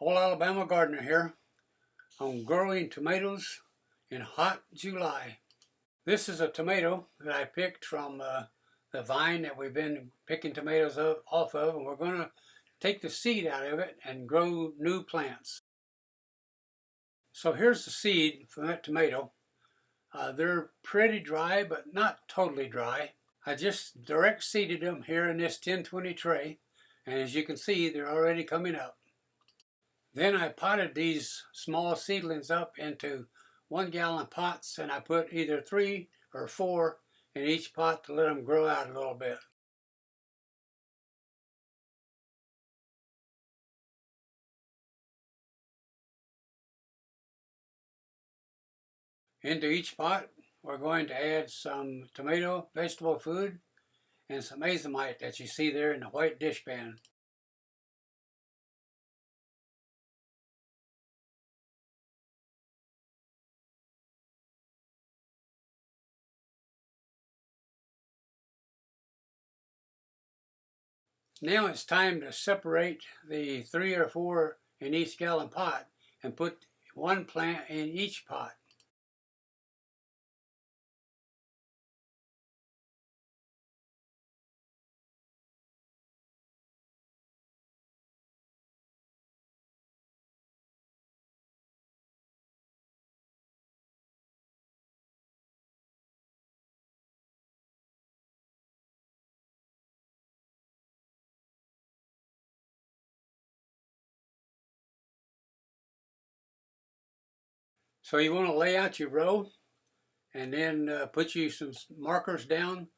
Old Alabama Gardener here on growing tomatoes in hot July. This is a tomato that I picked from the vine that we've been picking tomatoes off of, and we're going to take the seed out of it and grow new plants. So here's the seed from that tomato. They're pretty dry, but not totally dry. I just direct seeded them here in this 1020 tray, and as you can see, they're already coming up. Then I potted these small seedlings up into 1-gallon pots, and I put either 3 or 4 in each pot to let them grow out a little bit. Into each pot, we're going to add some tomato vegetable food and some azomite that you see there in the white dishpan. Now it's time to separate the 3 or 4 in each gallon pot and put one plant in each pot. So you want to lay out your row and then put you some markers down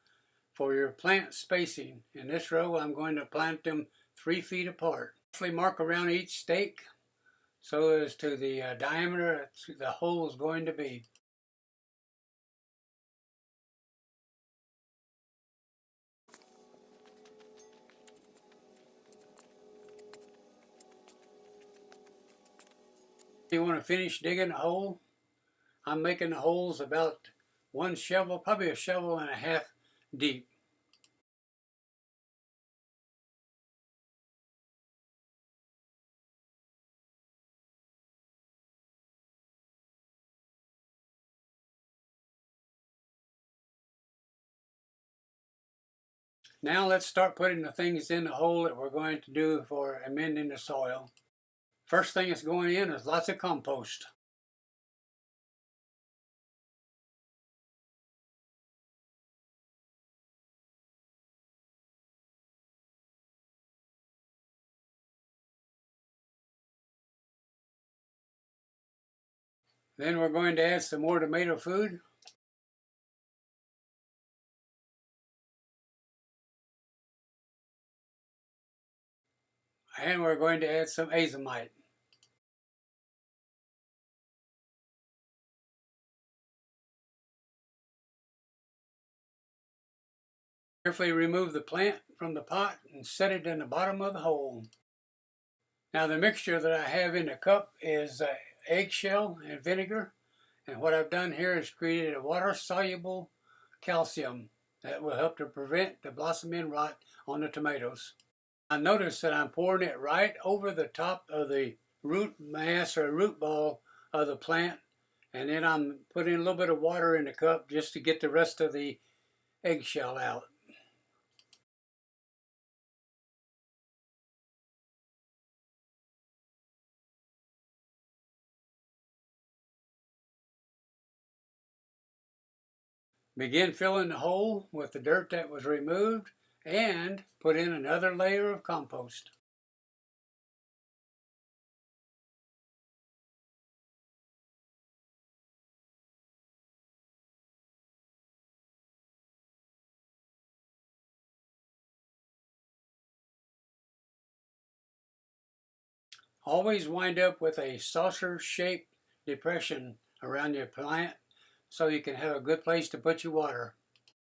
for your plant spacing. In this row, I'm going to plant them 3 feet apart. Roughly mark around each stake so as to the diameter the hole is going to be. You want to finish digging a hole. I'm making the holes about 1 shovel, probably a shovel and a half deep. Now let's start putting the things in the hole that we're going to do for amending the soil. First thing that's going in is lots of compost. Then we're going to add some more tomato food. And we're going to add some azomite. Carefully remove the plant from the pot and set it in the bottom of the hole. Now the mixture that I have in the cup is eggshell and vinegar, and what I've done here is created a water-soluble calcium that will help to prevent the blossom end rot on the tomatoes. I notice that I'm pouring it right over the top of the root mass or root ball of the plant, and then I'm putting a little bit of water in the cup just to get the rest of the eggshell out. Begin filling the hole with the dirt that was removed and put in another layer of compost. Always wind up with a saucer-shaped depression around your plant so you can have a good place to put your water.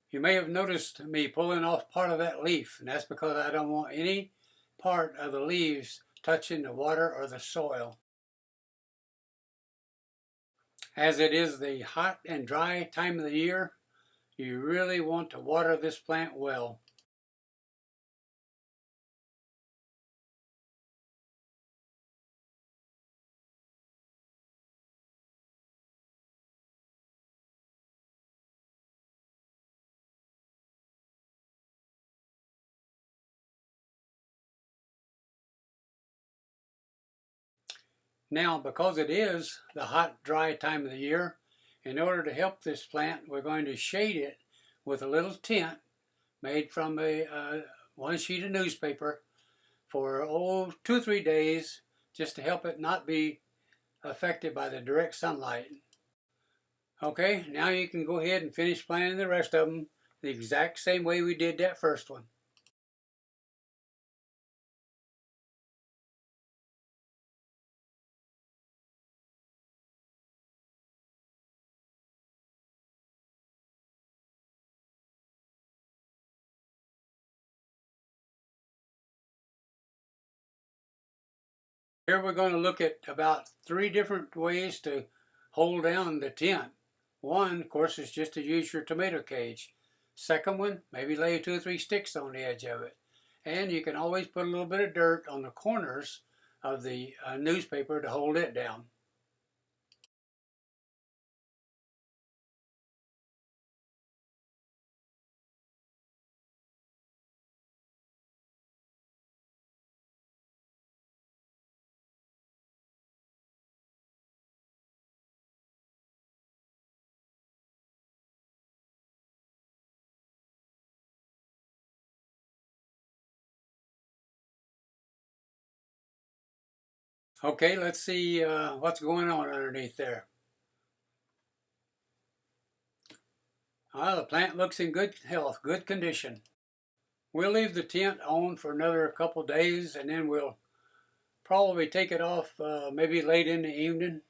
You may have noticed me pulling off part of that leaf, and that's because I don't want any part of the leaves touching the water or the soil. As it is the hot and dry time of the year, you really want to water this plant well. Now, because it is the hot, dry time of the year, in order to help this plant, we're going to shade it with a little tent made from one sheet of newspaper for 2 or 3 days, just to help it not be affected by the direct sunlight. Okay, now you can go ahead and finish planting the rest of them the exact same way we did that first one. Here we're going to look at about 3 different ways to hold down the tent. One, of course, is just to use your tomato cage. Second one, maybe lay 2 or 3 sticks on the edge of it. And you can always put a little bit of dirt on the corners of the newspaper to hold it down. Okay, let's see what's going on underneath there. The plant looks in good health, good condition. We'll leave the tent on for another couple days, and then we'll probably take it off maybe late in the evening